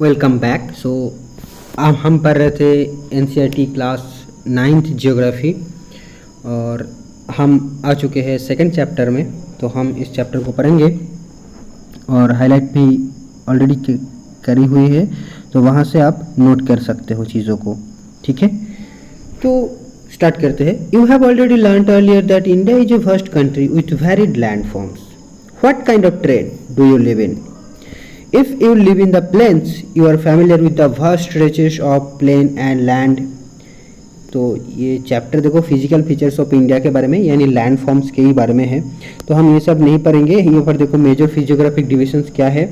Welcome back. अब हम पढ़ रहे थे एनसीईआरटी क्लास 9th जियोग्राफी और हम आ चुके हैं सेकंड चैप्टर में। तो हम इस चैप्टर को पढ़ेंगे और हाईलाइट भी ऑलरेडी करी हुई है, तो वहाँ से आप नोट कर सकते हो चीज़ों को। ठीक है, तो स्टार्ट करते हैं। You have already learned earlier that India is a vast country with varied land forms. What kind of trade do you live in? If you live in the plains, you are familiar with the vast stretches of plain and land. तो ये chapter देखो physical features of India के बारे में, यानी land forms के ही बारे में है। तो हम ये सब नहीं पढ़ेंगे। यहाँ पर देखो मेजर फिजियोग्राफिक डिविजन्स क्या है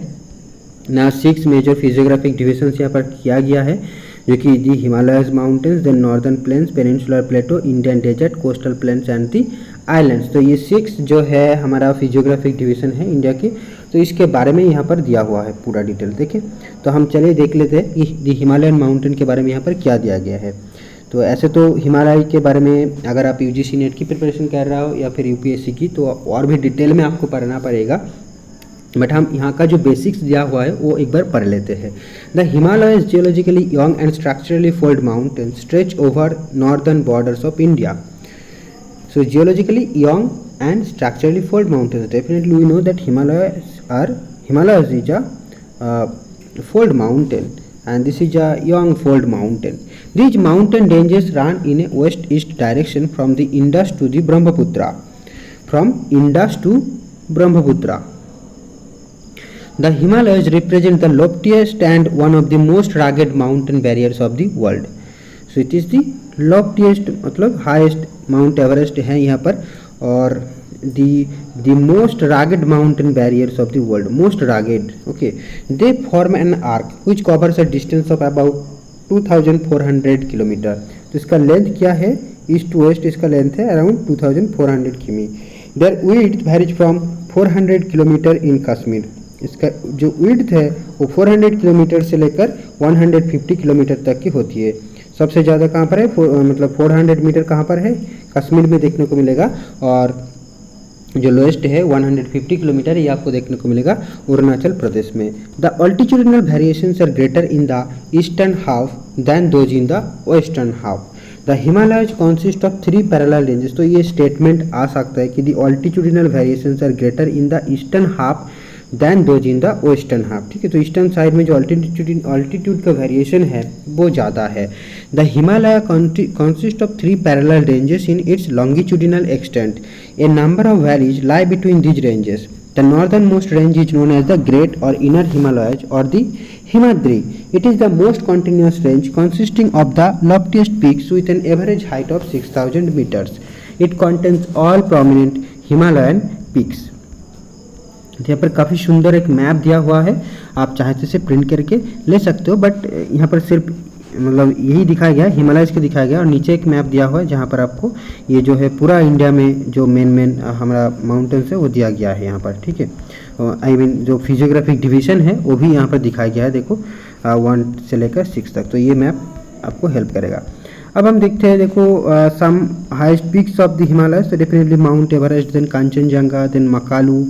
ना, 6 मेजर फिजियोग्राफिक डिविजन्स यहाँ पर किया गया है, जो कि the Himalayas mountains, then northern plains, peninsular plateau, Indian desert, coastal plains and the islands. तो ये 6 जो है हमारा फिजियोग्राफिक डिवीजन है इंडिया की, तो इसके बारे में यहाँ पर दिया हुआ है पूरा डिटेल। देखिए, तो हम चलिए देख लेते हैं कि दी हिमालयन माउंटेन के बारे में यहाँ पर क्या दिया गया है। तो ऐसे तो हिमालय के बारे में अगर आप यूजीसी नेट की प्रिपरेशन कर रहे हो या फिर यूपीएससी की, तो और भी डिटेल में आपको पढ़ना पड़ेगा, बट हम यहाँ का जो बेसिक्स दिया हुआ है वो एक बार पढ़ लेते हैं। The Himalaya is geologically young and structurally fold mountain stretch over northern borders of India. So geologically young and structurally fold mountains. Definitely we know that Himalayas is a fold mountain, and this is a young fold mountain. These mountain ranges run in a west-east direction from the Indus to the Brahmaputra. From Indus to Brahmaputra. The Himalayas represent the loftiest and one of the most rugged mountain barriers of the world. So it is the loftiest मतलब highest mount Everest है यहाँ पर, और the most rugged mountain barriers of the world, most rugged. Okay, they form an arc which covers a distance of about 2400 kilometre. तो इसका length क्या है, east to west इसका लेंथ है अराउंड 2400 किमी। Their width varies from 400 kilometre in Kashmir. इसका जो width है वो 400 किलोमीटर से लेकर 150 किलोमीटर तक की होती है। सबसे ज़्यादा कहाँ पर है, मतलब 400 मीटर कहाँ पर है, कश्मीर में देखने को मिलेगा, और जो लोएस्ट है 150 किलोमीटर ये आपको देखने को मिलेगा अरुणाचल प्रदेश में। The altitudinal variations are greater in the eastern half than those in the western half. The Himalayas consist of 3 parallel ranges. तो ये स्टेटमेंट आ सकता है कि the altitudinal variations are greater in the eastern half than those in the western half. ठीक है, तो eastern side में जो अल्टीट्यूड का वेरिएशन है वो ज़्यादा है। The Himalaya consist of 3 parallel ranges in its longitudinal extent. A number of valleys lie between these ranges. The northern most range is known as the great or inner Himalayas or the Himadri. It is the most continuous range consisting of the loftiest peaks with an average height of 6000 metres. It contains all prominent Himalayan peaks. यहाँ पर काफ़ी सुंदर एक map दिया हुआ है, आप चाहे तो इसे प्रिंट करके ले सकते हो, बट यहाँ पर सिर्फ मतलब यही दिखाया गया है, हिमालयस के दिखाया गया, और नीचे एक मैप दिया हुआ है जहाँ पर आपको ये जो है पूरा इंडिया में जो मेन हमारा माउंटेन्स है वो दिया गया है यहाँ पर। ठीक है, आई मीन जो फिजियोग्राफिक डिवीजन है वो भी यहाँ पर दिखाया गया है, देखो 1 से लेकर 6 तक। तो ये मैप आपको हेल्प करेगा। अब हम देखते हैं, देखो some highest peaks of the Himalayas. तो definitely mount Everest, then Kanchenjunga, then Makalu.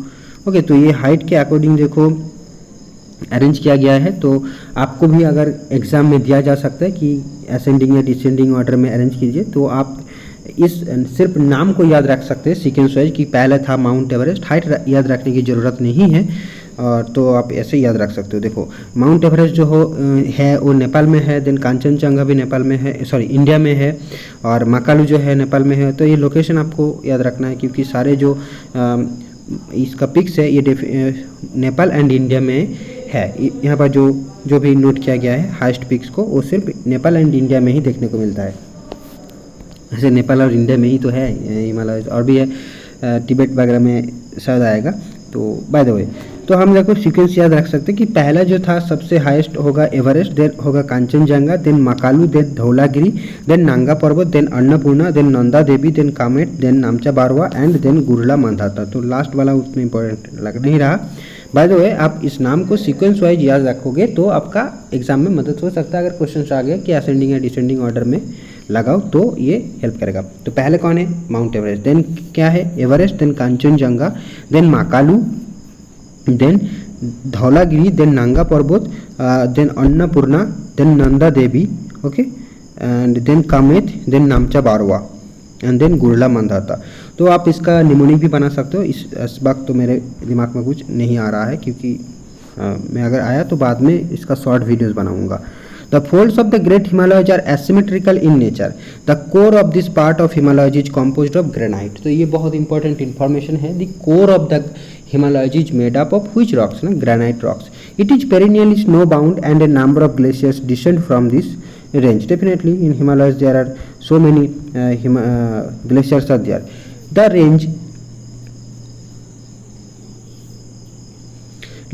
Okay, तो ये हाइट के अकॉर्डिंग देखो अरेंज किया गया है। तो आपको भी अगर एग्ज़ाम में दिया जा सकता है कि असेंडिंग या डिसेंडिंग ऑर्डर में अरेंज कीजिए, तो आप इस सिर्फ नाम को याद रख सकते हैं सीक्वेंस वाइज कि पहले था माउंट एवरेस्ट। हाइट याद रखने की ज़रूरत नहीं है, और तो आप ऐसे याद रख सकते हो। देखो माउंट एवरेस्ट जो है वो नेपाल में है, देन कांचनजंगा भी नेपाल में है, सॉरी इंडिया में है, और मकालू जो है नेपाल में है। तो ये लोकेशन आपको याद रखना है, क्योंकि सारे जो इसका पिक्स है ये नेपाल एंड इंडिया में है। यहाँ पर जो भी नोट किया गया है हाईएस्ट पिक्स को, वो सिर्फ नेपाल एंड इंडिया में ही देखने को मिलता है। ऐसे नेपाल और इंडिया में ही तो है हिमालय, और भी है तिब्बत वगैरह में शायद आएगा। तो बाय द वे, तो हम देखो सीक्वेंस याद रख सकते हैं कि पहला जो था सबसे हाईएस्ट होगा एवरेस्ट, देन होगा Kanchenjunga, then Makalu, then Dhaulagiri, then Nanga Parbat, then Annapurna, then Nanda Devi, then Kamet, then Namcha Barwa and then गुरला Mandhata. तो लास्ट वाला उतना इंपॉर्टेंट लग नहीं रहा। बाय द वे, आप इस नाम को सीक्वेंस वाइज याद रखोगे तो आपका एग्जाम में मदद हो सकता है। अगर क्वेश्चन आ गया कि असेंडिंग या डिसेंडिंग ऑर्डर में लगाओ तो ये हेल्प करेगा। तो पहले कौन है, माउंट एवरेस्ट, देन क्या है Everest, then Kanchenjunga, then Makalu, then Dhaulagiri, then Nanga Parbat, then Annapurna, then Nanda Devi, okay, and then Kamet, then Namcha Barwa, and then गुरला Mandhata. तो आप इसका निमोनिक भी बना सकते हो। इस वक्त तो मेरे दिमाग में कुछ नहीं आ रहा है, क्योंकि मैं अगर आया तो बाद में इसका शॉर्ट वीडियोस बनाऊंगा। The folds of the great Himalayas are asymmetrical in nature. The core of this part of Himalayas is composed of granite. तो ये बहुत इंपॉर्टेंट इन्फॉर्मेशन है। The core of the Himalayas is made up of which rocks ना, granite rocks. It is perennially snow bound and a number of glaciers descend from this range. Definitely in Himalayas there are so many glaciers are there. The range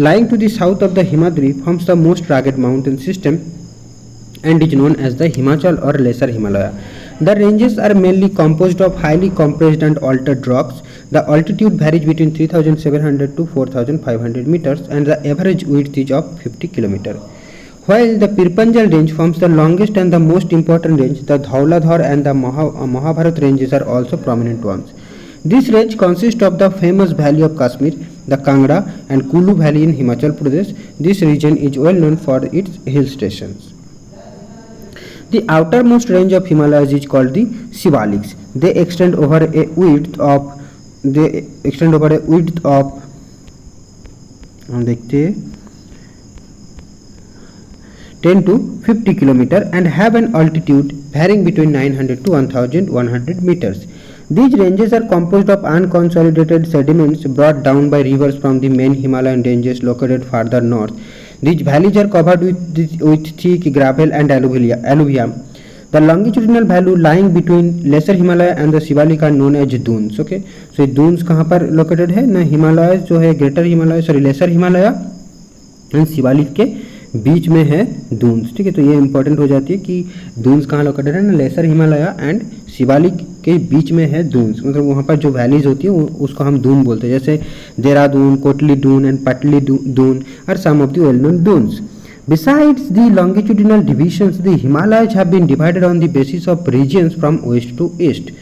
lying to the south of the Himadri forms the most rugged mountain system and is known as the Himachal or Lesser Himalaya. The ranges are mainly composed of highly compressed and altered rocks. The altitude varies between 3,700 to 4,500 meters and the average width is of 50 kilometers. While the Pirpanjal range forms the longest and the most important range, the Dhauladhar and the Mahabharat ranges are also prominent ones. This range consists of the famous valley of Kashmir, the Kangra and Kulu valley in Himachal Pradesh. This region is well known for its hill stations. The outermost range of Himalayas is called the Shivaliks. They extend over a width of देखते 10 to 50 km and have an altitude varying between 900 to 1100 meters. These ranges are composed of unconsolidated sediments brought down by rivers from the main Himalayan ranges located farther north. These valleys are covered with thick gravel and alluvium. The longitudinal value lying between Lesser Himalaya and the Shivalik are known as dunes. Okay, so dunes कहाँ पर located है ना, हिमालय जो है greater Himalaya lesser Himalaya and Shivalik के बीच में है दून्स। ठीक है, तो ये इंपॉर्टेंट हो जाती है कि दून्स कहाँ लोकेटेड है ना, लेसर हिमालय एंड शिवालिक के बीच में है दून्स। मतलब वहाँ पर जो वैलीज होती है उसको हम दून बोलते हैं, जैसे Dehradun, Kotli Dun and Patli Dun are some of the well known Duns. Besides the longitudinal divisions, the Himalayas have been divided on the basis of regions from west to east.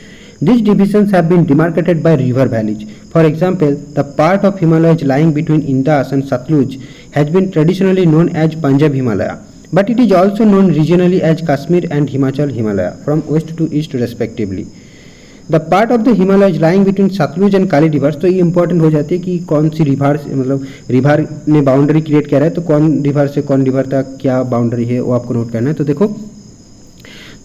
These divisions have been demarcated by river valleys. For example, the part of Himalayas lying between Indus and Satluj has been traditionally known as Punjab Himalaya, but it is also known regionally as Kashmir and Himachal Himalaya from west to east respectively. The part of the Himalayas lying between Satluj and Kali rivers, तो ये important हो जाती है कि कौन सी river, मतलब river ने boundary create किया है, तो कौन रिवर से कौन रिवर तक क्या बाउंड्री है वो आपको नोट करना है। तो देखो,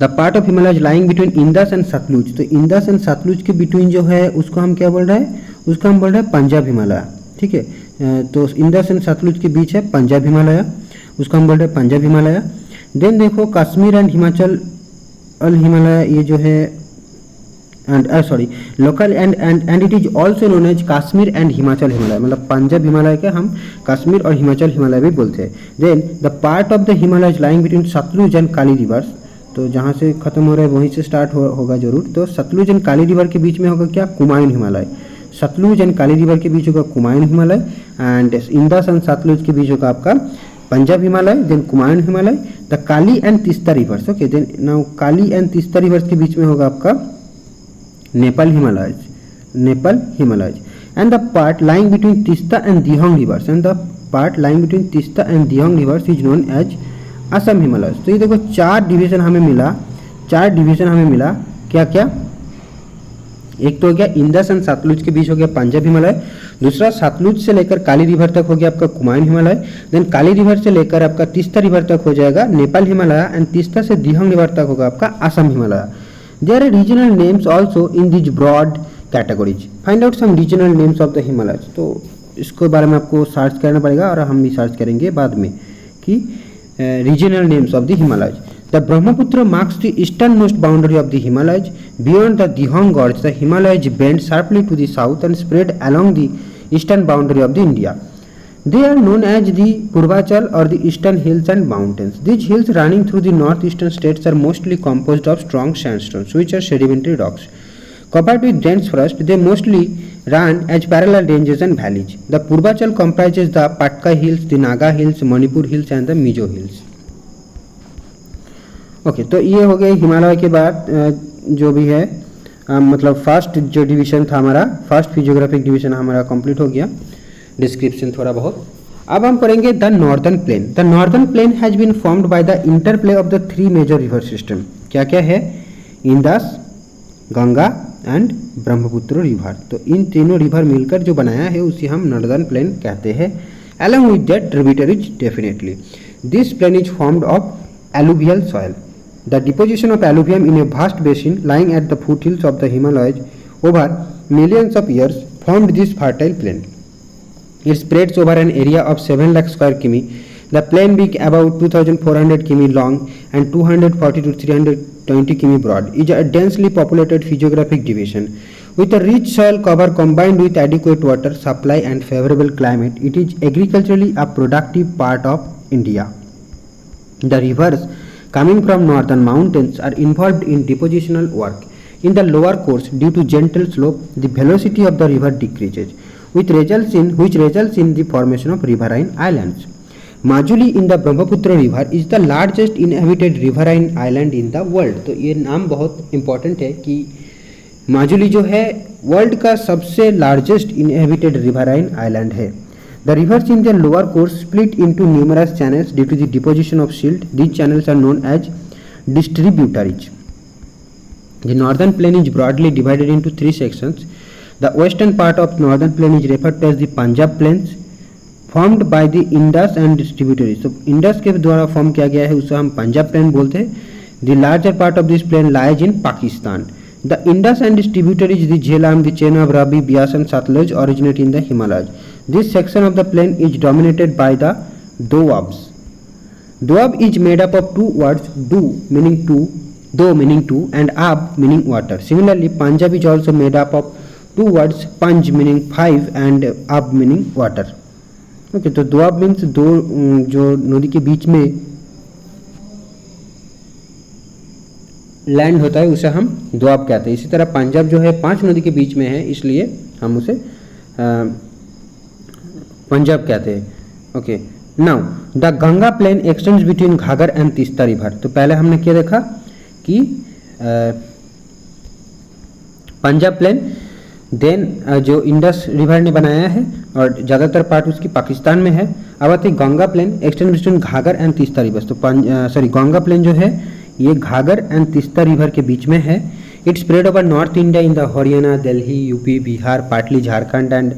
the part of Himalayas lying between Indus and Sutlej, तो इंदस एंड सतलुज के बिटवीन जो है उसको हम क्या बोल रहे हैं, उसको हम बोल रहे हैं पंजाब हिमालय। ठीक है, तो इंदस एंड सतलुज के बीच है पंजाब हिमालय, उसको हम बोल रहे हैं पंजाब हिमालय। देन देखो कश्मीर एंड हिमाचल हिमालय, ये जो है local and it is also known as Kashmir and Himachal Himalaya, मतलब पंजाब हिमालय के हम कश्मीर और हिमाचल हिमालय भी बोलते हैं। Then the part of the Himalayas lying between Sutlej and Kali rivers, तो जहाँ से खत्म हो रहा है वहीं से स्टार्ट होगा जरूर, तो सतलुज एंड काली रिवर के बीच में होगा क्या, कुमायून हिमालय। सतलुज एंड काली रिवर के बीच होगा कुमायून हिमालय एंड इंदस एंड सतलुज के बीच होगा आपका Punjab Himalaya, then Kumaon Himalaya. The Kali and Teesta rivers, okay, then now Kali and Teesta rivers के बीच में होगा आपका Nepal Himalayas, and the part lying between Tista and Dihong rivers, and the part lying between Tista and Dihong rivers is known as Assam Himalayas। तो ये देखो चार division हमें मिला, क्या क्या, एक तो हो गया इंदस एंड सतलुज के बीच हो गया पंजाब हिमालय, दूसरा सतलुज से लेकर काली रिवर तक हो गया आपका कुमायून हिमालय, देन काली रिवर से लेकर आपका तीस्ता रिवर तक हो जाएगा नेपाल हिमालय एंड तीस्ता से दिहोंग रिवर तक होगा आपका Assam Himalaya. There are regional names also in these broad categories. Find out some regional names of the Himalayas। तो इसके बारे में आपको सर्च करना पड़ेगा और हम भी सर्च करेंगे बाद में कि regional names of the Himalayas। The Brahmaputra marks the easternmost boundary of the Himalayas. Beyond the Dihong Gorge, the Himalayas bend sharply to the south and spread along the eastern boundary of the India. They are known as the Purvachal or the eastern hills and mountains. These hills running through the northeastern states are mostly composed of strong sandstones, which are sedimentary rocks. Covered with dense forest, they mostly run as parallel ranges and valleys. The Purvachal comprises the Patkai hills, the Naga hills, Manipur hills and the Mizo hills. Okay, तो ये हो गए हिमालय के बाद जो भी है मतलब फर्स्ट जो डिवीजन था हमारा, फर्स्ट फिजियोग्राफिक डिवीजन हमारा कंप्लीट हो गया, डिस्क्रिप्शन थोड़ा बहुत। अब हम पढ़ेंगे the northern plain. The northern plain has been formed by the interplay of the three major river system. क्या क्या है? Indus, Ganga and Brahmaputra river. तो इन तीनों रिवर मिलकर जो बनाया है उसे हम नॉर्दर्न प्लेन कहते हैं। Along with that, tributaries definitely. This plain is formed of alluvial soil. The deposition of alluvium in a vast basin lying at the foothills of the Himalayas over millions of years formed this fertile plain. It spreads over an area of 7 lakh square km. The plain being about 2400 km long and 240 to 320 km broad is a densely populated physiographic division. With a rich soil cover combined with adequate water supply and favorable climate, it is agriculturally a productive part of India. The rivers coming from northern mountains are involved in depositional work. In the lower course, due to gentle slope, the velocity of the river decreases, which results in the formation of riverine islands. Majuli in the Brahmaputra river is the largest inhabited riverine island in the world. तो ये नाम बहुत important है कि माजुली जो है world का सबसे लार्जेस्ट इनहेबिटेड रिवराइन आइलैंड है। The rivers in the lower course split into numerous channels due to the deposition of silt. These channels are known as distributaries. The northern plain is broadly divided into three sections. The western part of northern plain is referred to as the Punjab plains formed by the Indus and distributaries. तो इंडस के द्वारा form किया गया है उसे हम Punjab plain बोलते हैं। The larger part of this plain lies in Pakistan. The Indus and distributaries, the Jhelum, the chain of Ravi, Bias and Satluj originate in the Himalayas. This section of the plain is dominated by the Doabs. Doab is made up of two words, do meaning two and ab meaning water. Similarly, Punjab is also made up of two words, Panj meaning five and ab meaning water. Okay, तो Doab means दो जो नदी के बीच में land होता है उसे हम दोआब कहते हैं। इसी तरह पंजाब जो है 5 नदी के बीच में है इसलिए हम उसे पंजाब कहते हैं। Okay, now the Ganga plain extends between Ghaghar and Teesta river. तो पहले हमने क्या देखा कि पंजाब प्लेन देन जो इंडस रिवर ने बनाया है और ज़्यादातर पार्ट उसकी पाकिस्तान में है। अब आती Ganga plain extend between Ghaghar and Teesta river. तो गंगा प्लेन जो है ये घाघर एंड तीस्ता रिवर के बीच में है। It spread over north India in the Haryana, Delhi, UP, Bihar, partly Jharkhand and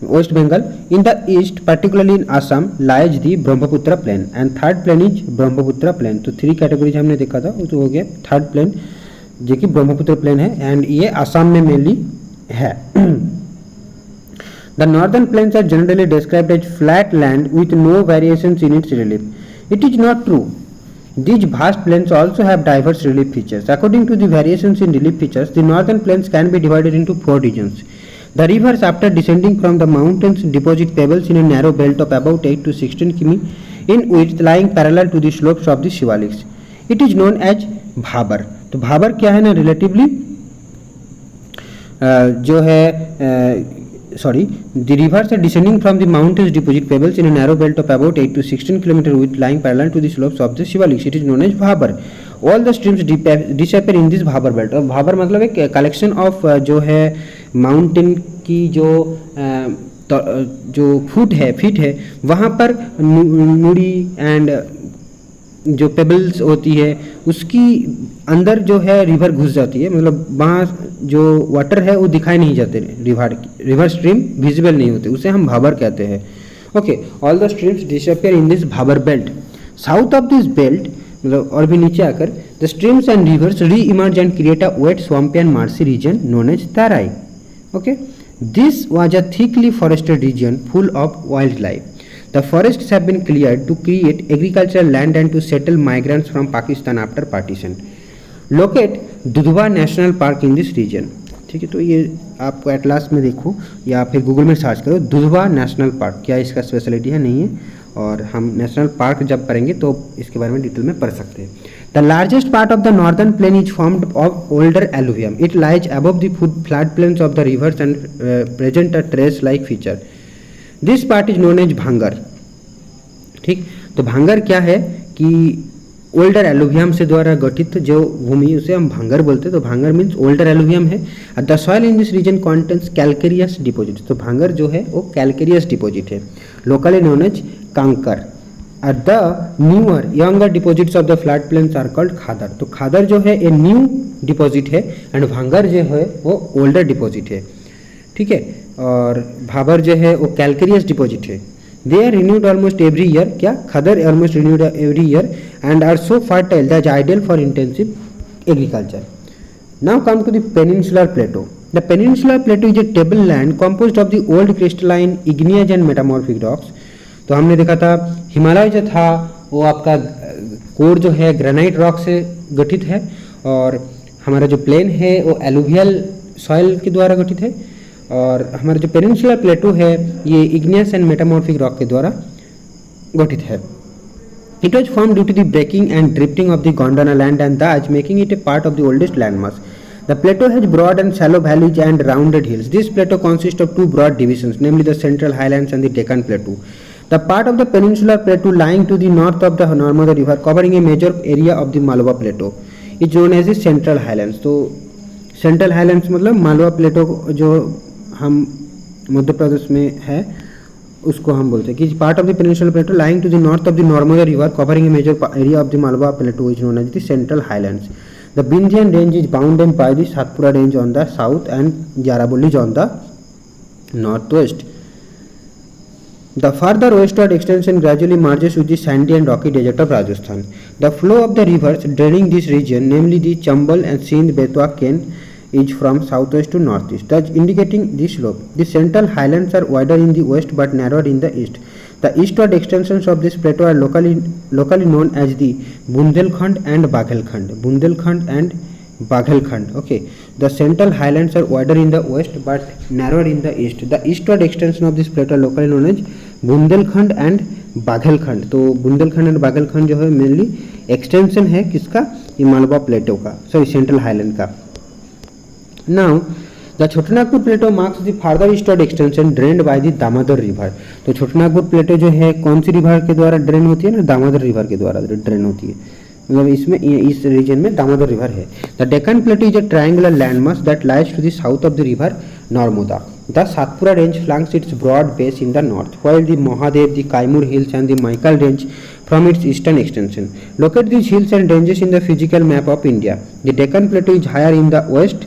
West Bengal. In the east particularly in Assam lies the Brahmaputra plain and third plain is Brahmaputra plain. तो 3 categories हमने देखा था, वो तो हो गया थर्ड प्लेन जो कि ब्रह्मपुत्र प्लेन है एंड ये असम में मेनली है। The northern plains are generally described as flat land with no variations in its relief. It is not true. These vast plains also have diverse relief features. According to the variations in relief features, the northern plains can be divided into 4 regions. The rivers, after descending from the mountains, deposit pebbles in a narrow belt of about 8 to 16 km in width, lying parallel to the slopes of the Shivaliks. It is known as Bhabar. तो भाबर क्या है ना, relatively जो है the rivers are descending from the mountains deposit pebbles in a narrow belt of about 8 to 16 km width lying parallel to the slopes of the Shivaliks. It is known as Bhabar. All the streams disappear in this Bhabar belt. और Bhabar मतलब एक collection of जो है mountain की जो feet है वहाँ पर नुड़ी एंड जो पेबल्स होती है उसकी अंदर जो है रिवर घुस जाती है, मतलब वहाँ जो वाटर है वो दिखाई नहीं जाते, रिवर स्ट्रीम विजिबल नहीं होते, उसे हम भाबर कहते हैं। Okay, all the streams disappear in this Bhabar belt. South of this belt मतलब और भी नीचे आकर the streams and rivers re-emerge and create a wet swampy and marshy region known as Terai. Okay, this was a thickly forested region full of wild life. The forests have been cleared to create agricultural land and to settle migrants from Pakistan after partition. Locate Dudhwa national park in this region. ठीक है, तो ये आपको atlas में देखो या फिर Google में सर्च करो दुधवा नेशनल पार्क, क्या इसका स्पेशलिटी है नहीं है, और हम नेशनल पार्क जब पढ़ेंगे तो इसके बारे में डिटेल में पढ़ सकते हैं. The largest part of the northern plain is formed of older alluvium. It lies above the flood plains of the rivers and present a terrace like feature. This part is known as bhangar. ठीक, तो भांगर क्या है कि older alluvium से द्वारा गठित जो भूमि उसे हम भांगर बोलते हैं. तो भांगर मीन्स ओल्डर एलुवियम है. The soil in this region contains calcareous deposit. तो भांगर जो है वो कैलकेरियस डिपॉजिट है. locally known as Kankar. At the newer younger deposits of the flat plains are called Khadar. तो खादर जो है ये न्यू डिपॉजिट है एंड भांगर जो है वो ओल्डर डिपॉजिट है, ठीक है। और भाबर जो है वो कैलकेरियस डिपॉजिट है। They are renewed almost every year, क्या Khadar almost renewed every year and are so fertile that ideal for intensive agriculture. Now come to the peninsular plateau. The peninsular plateau is a tableland composed of the old crystalline, igneous and metamorphic rocks. तो हमने देखा था हिमालय जो था वो आपका core जो है ग्रेनाइट रॉक से गठित है और हमारा जो प्लेन है वो एलुवियल सॉइल के द्वारा गठित है और हमारा जो पेनिनसुलर प्लेटो है ये इग्नियस एंड मेटामॉर्फिक रॉक के द्वारा गठित है। It was formed due to the breaking and drifting of the Gondwana land and thus making it a part of the oldest landmass. The plateau has broad and shallow valleys and rounded hills. This plateau consists of two broad divisions, namely the Central Highlands and the Deccan Plateau. The part of the peninsular plateau lying to the north of the Narmada River, covering a major area of the Malwa Plateau, is known as the Central Highlands. तो Central Highlands मतलब मालवा प्लेटो जो हम मध्य प्रदेश में है उसको हम बोलते हैं कि part of the peninsular plateau lying to the north of the Narmada river covering a major area of the Malwa plateau is known as the central highlands. The Vindhyan range is bounded by the Satpura range on the south and याराबोली on the north west. The further westward extension gradually merges with the sandy and rocky desert of Rajasthan. The flow of the rivers draining this region, namely the Chambal and Sindh Betwa Ken, is from southwest to northeast, thus indicating the slope. The central highlands are wider in the west but narrower in the east. The eastward extensions of this plateau are locally known as the Bundelkhand and Baghelkhand. Bundelkhand and Baghelkhand. Okay. The central highlands are wider in the west but narrower in the east. The eastward extension of this plateau are locally known as Bundelkhand and Baghelkhand. तो Bundelkhand and Baghelkhand जो है mainly extension है किसका, ये Malwa plateau का, sorry central highland का। Now the Chotanagpur plateau marks the further eastward extension drained by the Damodar river. तो छोटानागपुर प्लेटो जो है कौन सी रिवर के द्वारा ड्रेन होती है ना, दामोदर रिवर के द्वारा ड्रेन होती है, मतलब इसमें इस रीजन में दामोदर रिवर है। The Deccan plateau is a triangular landmass that lies to the south of the river Narmada. The Satpura range flanks its broad base in the north, while the Mahadev, the Kaimur hills and the Maikal range from its eastern extension. Locate these hills and ranges in the physical map of India. The Deccan Plateau is higher in the west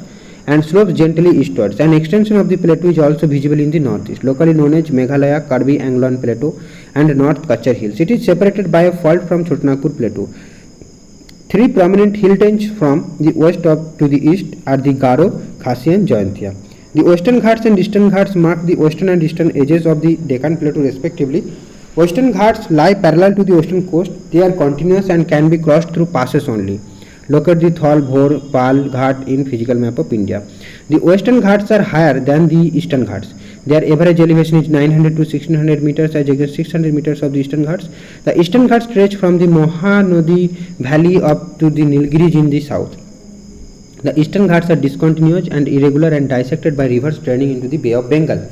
and slopes gently eastwards. An extension of the plateau is also visible in the northeast, locally known as Meghalaya Karbi Anglon Plateau and North Kachar Hills. It is separated by a fault from Chotanagpur Plateau. Three prominent hill ranges from the west to the east are the Garo, Khasi and Jayantia. The Western Ghats and Eastern Ghats mark the western and eastern edges of the Deccan Plateau respectively. Western Ghats lie parallel to the western coast. They are continuous and can be crossed through passes only. Locate the Thal, Bhor, Pal Ghat in physical map of India. The Western Ghats are higher than the Eastern Ghats. Their average elevation is 900 to 1600 meters as against 600 meters of the Eastern Ghats. The Eastern Ghats stretch from the Mahanadi valley up to the Nilgiris in the south. The Eastern Ghats are discontinuous and irregular and dissected by rivers draining into the Bay of Bengal.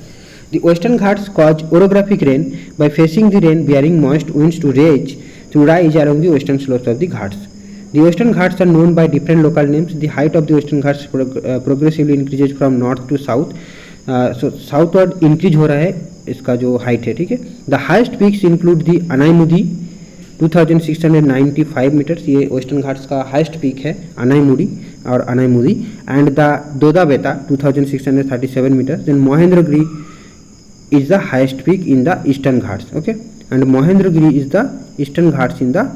The Western Ghats cause orographic rain by facing the rain bearing moist winds to rise along the western slopes of the Ghats. The Western Ghats are known by different local names. The height of the Western Ghats progressively increases from north to south. So southward increase हो रहा है इसका जो height है, ठीक है। The highest peaks include the Anaimudi 2695 metres, ये western Ghats का हाईएस्ट पीक है अनाईमुडी और Anaimudi, and the Doda Betta 2637 metres. Then Mahendragiri is the highest peak in the eastern Ghats, okay, and Mahendragiri is the eastern Ghats in the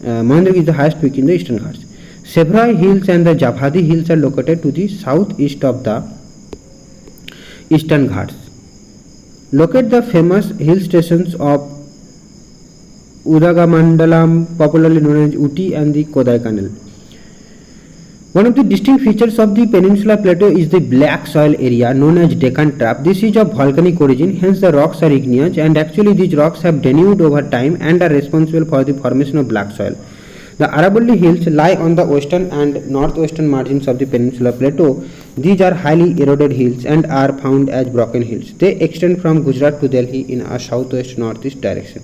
Mahendragiri is the highest peak in the eastern Ghats. Sevrai Hills and the Jabhadi Hills are located to the southeast of the eastern Ghats. Locate the famous hill stations of Udagamandalam, popularly known as Uti, and the Kodaikanal. One of the distinct features of the peninsular plateau is the black soil area known as Deccan Trap. This is of volcanic origin, hence the rocks are igneous, and actually these rocks have denuded over time and are responsible for the formation of black soil. The Aravalli Hills lie on the western and northwestern margins of the peninsular plateau. These are highly eroded hills and are found as broken hills. They extend from Gujarat to Delhi in a southwest-northeast direction.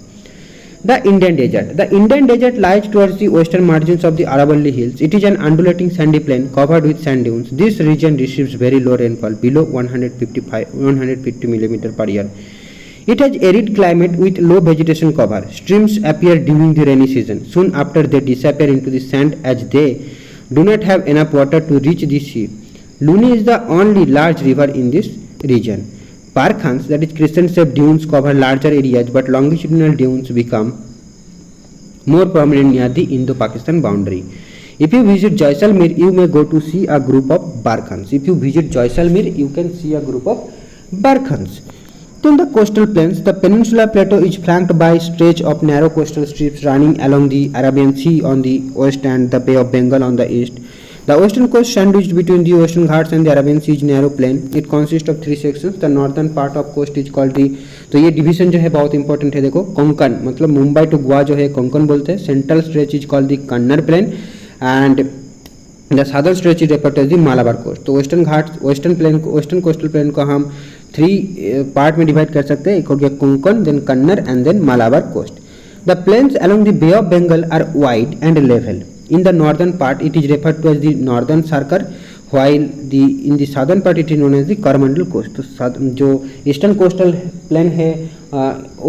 The Indian Desert. The Indian Desert lies towards the western margins of the Aravalli Hills. It is an undulating sandy plain covered with sand dunes. This region receives very low rainfall, below 150 mm per year. It has arid climate with low vegetation cover. Streams appear during the rainy season. Soon after they disappear into the sand as they do not have enough water to reach the sea. Luni is the only large river in this region. Parkhans, that is crescent-shaped dunes, cover larger areas, but longitudinal dunes become more prominent near the Indo-Pakistan boundary. If you visit Jaisalmer, you may go to see a group of Barkhans. If you visit Jaisalmer, you can see a group of Barkhans. Then the coastal plains. The peninsular plateau is flanked by a stretch of narrow coastal strips running along the Arabian Sea on the west and the Bay of Bengal on the east. The western coast, sandwiched between the Western Ghats and the Arabian Sea, is narrow plain. It consists of 3 sections. The northern part of coast is called the, तो ये division जो है बहुत important है, देखो कोंकण, मतलब Mumbai to Goa जो है कोंकण बोलते हैं. Central stretch is called the Kannada plain and the southern stretch is referred as the Malabar coast. तो western ghat, western coastal plain को हम 3 पार्ट में डिवाइड कर सकते हैं. एक हो गया Konkan, then Kannada and then Malabar coast. The plains along the bay of Bengal are wide and level. In the northern part, it is referred to as the northern circle, while in the southern part, it is known as the Coromandel coast. तो जो eastern coastal plain है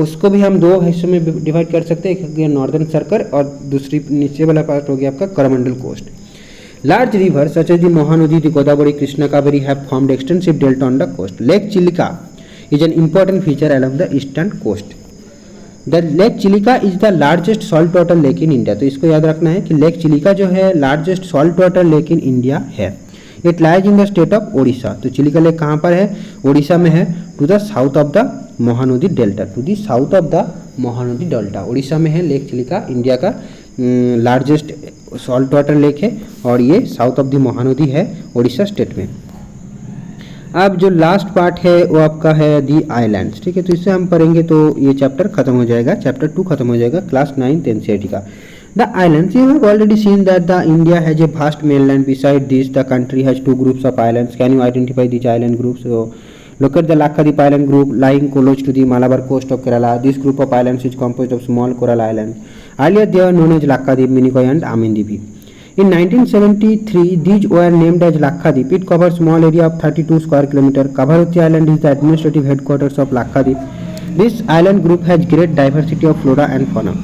उसको भी हम 2 हिस्सों में divide कर सकते हैं. एक हो गया नॉर्दर्न सर्कल और दूसरी नीचे वाला पार्ट हो गया आपका Coromandel coast. Large rivers such as the Mahanadi, the Godavari, Krishna, Kaveri have formed extensive delta on the coast. Lake Chilika is an important feature along the eastern coast. The lake Chilika is the largest salt water lake in India. तो इसको याद रखना है कि lake Chilika जो है largest salt water lake in India है. It lies in the state of Odisha. तो चिलिका लेक कहाँ पर है? ओडिशा में है. To the south of the Mahanadi delta. To the south of the Mahanadi delta Odisha में है लेक चिलिका. इंडिया का लार्जेस्ट सॉल्ट वाटर लेक है और ये साउथ ऑफ द महानदी है ओडिशा स्टेट में. अब जो लास्ट पार्ट है वो आपका है दी आइलैंड्स. ठीक है, तो इससे हम पढ़ेंगे तो ये चैप्टर खत्म हो जाएगा, चैप्टर 2 खत्म हो जाएगा क्लास 9th NCERT का. The islands, you have already seen that the India has a vast mainland. Beside this the country has 2 groups of islands. Can you identify this island groups? Look at the Lakshadweep island group lying close to the Malabar coast of Kerala. This group of islands is composed of small coral islands. Earlier they were known as Lakshadweep, Minicoy and Amindivi. In 1973, these were named as Lakshadweep. It covers small area of 32 square kilometer. Kavaratti Island is the administrative headquarters of Lakshadweep. This island group has great diversity of flora and fauna.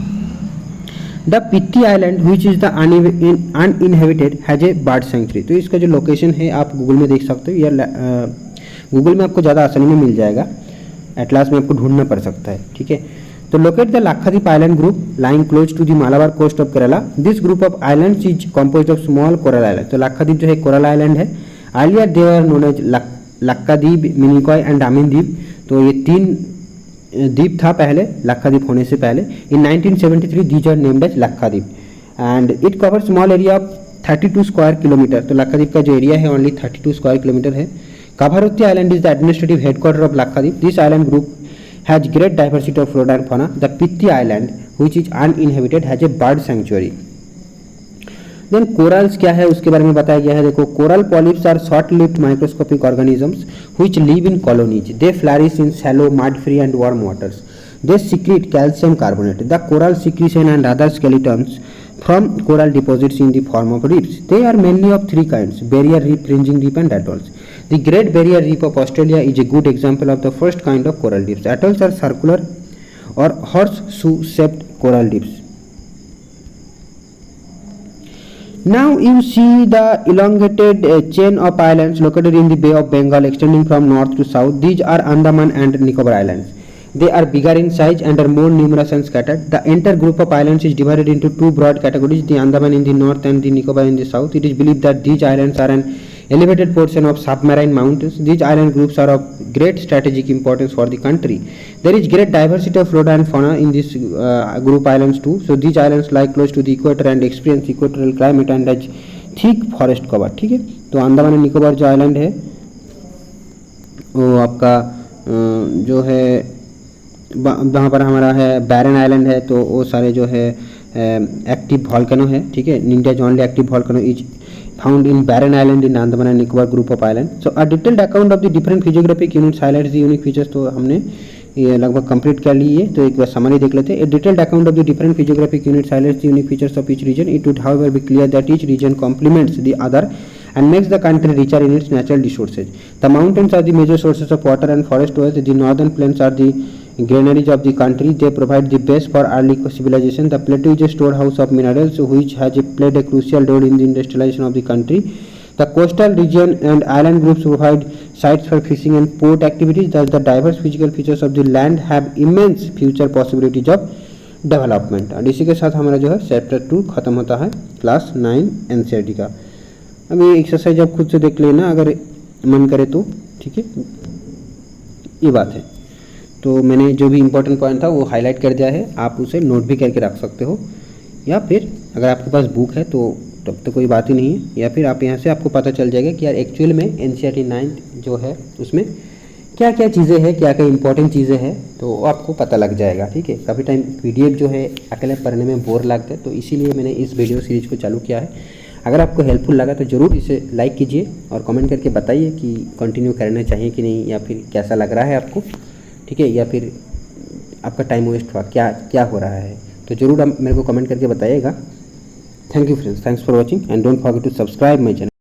The Pitti Island, which is the uninhabited, has a bird sanctuary. तो इसका जो location है आप Google में देख सकते हो, या गूगल में आपको ज़्यादा आसानी में मिल जाएगा, एटलास में आपको ढूंढना पड़ सकता है. ठीक है, तो locate the Lakshadweep island group lying close to the Malabar coast of Kerala. This group of islands is composed of small coral island. तो लाक्षाद्वीप जो है कोरल आइलैंड है. Earlier they are known as Laccadive, Minicoy and Amindivi. तो ये 3 द्वीप था पहले लाक्षाद्वीप होने से पहले. In 1973 these are named as Lakshadweep and it cover small area of 32 square kilometre. तो लाक्षाद्वीप का जो एरिया है ओनली 32 स्क्वायर किलोमीटर है. Kavaratti Island is the administrative headquarters of Lakshadweep. This island group has great diversity of flora and fauna. The Pitti Island, which is uninhabited, has a bird sanctuary. Then corals क्या है उसके बारे में बताया गया है. देखो, coral polyps are short-lived microscopic organisms which live in colonies. They flourish in shallow, mud-free and warm waters. They secrete calcium carbonate. The coral secretion and other skeletons from coral deposits in the form of reefs. They are mainly of 3 kinds: barrier reef, fringing reef and atolls. The Great Barrier Reef of Australia is a good example of the first kind of coral reefs. Atolls are circular or horseshoe-shaped coral reefs. Now you see the elongated chain of islands located in the Bay of Bengal extending from north to south. These are Andaman and Nicobar Islands. They are bigger in size and are more numerous and scattered. The entire group of islands is divided into 2 broad categories, the Andaman in the north and the Nicobar in the south. It is believed that these islands are an elevated portion of submarine mountains. These island groups are of great strategic importance for the country. There is great diversity of flora and fauna in this group islands too. So these islands lie close to the equator and experience equatorial climate and has thick forest cover. ठीक है, तो Andaman and Nicobar जो island है वो आपका जो है वहाँ पर हमारा है बैरन आइलैंड है. तो वो सारे जो है एक्टिव वॉल्केनो है. ठीक है, India only active volcano is found in Barren Island in Andaman and Nicobar group of islands. So a detailed account of the different physiographic units highlights the unique features. तो हमने ये लगभग complete कर ली है, तो एक बार समरी देख लेते हैं. A detailed account of the different physiographic units highlights the unique features of each region. It would however be clear that each region complements the other and makes the country richer in its natural resources. The mountains are the major sources of water and forest oils. The northern plains are the granaries of the country. They provide the base for early civilization. The plateau is a storehouse of minerals which has played a crucial role in the industrialization of the country. The coastal region and island groups provide sites for fishing and port activities. Thus, the diverse physical features of the land have immense future possibilities of development. और इसी के साथ हमारा जो है chapter 2 खत्म होता है क्लास 9 एनसीईआरटी का। अब ये एक्सरसाइज आप खुद से देख लेना अगर मन करे तो, ठीक है, ये बात है। तो मैंने जो भी इम्पोर्टेंट पॉइंट था वो हाईलाइट कर दिया है, आप उसे नोट भी करके रख सकते हो, या फिर अगर आपके पास बुक है तो तब तो कोई बात ही नहीं है, या फिर आप यहाँ से आपको पता चल जाएगा कि यार एक्चुअल में एनसीईआरटी 9 जो है उसमें क्या क्या चीज़ें हैं, क्या क्या इंपॉर्टेंट चीज़ें हैं, तो आपको पता लग जाएगा। ठीक है, काफ़ी टाइम पीडीएफ जो है अकेले पढ़ने में बोर लगता है, तो इसीलिए मैंने इस वीडियो सीरीज़ को चालू किया है। अगर आपको हेल्पफुल लगा तो ज़रूर इसे लाइक कीजिए और कमेंट करके बताइए कि कंटिन्यू करना चाहिए कि नहीं, या फिर कैसा लग रहा है आपको, ठीक है, या फिर आपका टाइम वेस्ट हुआ, क्या क्या हो रहा है, तो ज़रूर आप मेरे को कमेंट करके बताइएगा। Thank you friends, thanks for watching and don't forget to subscribe my channel.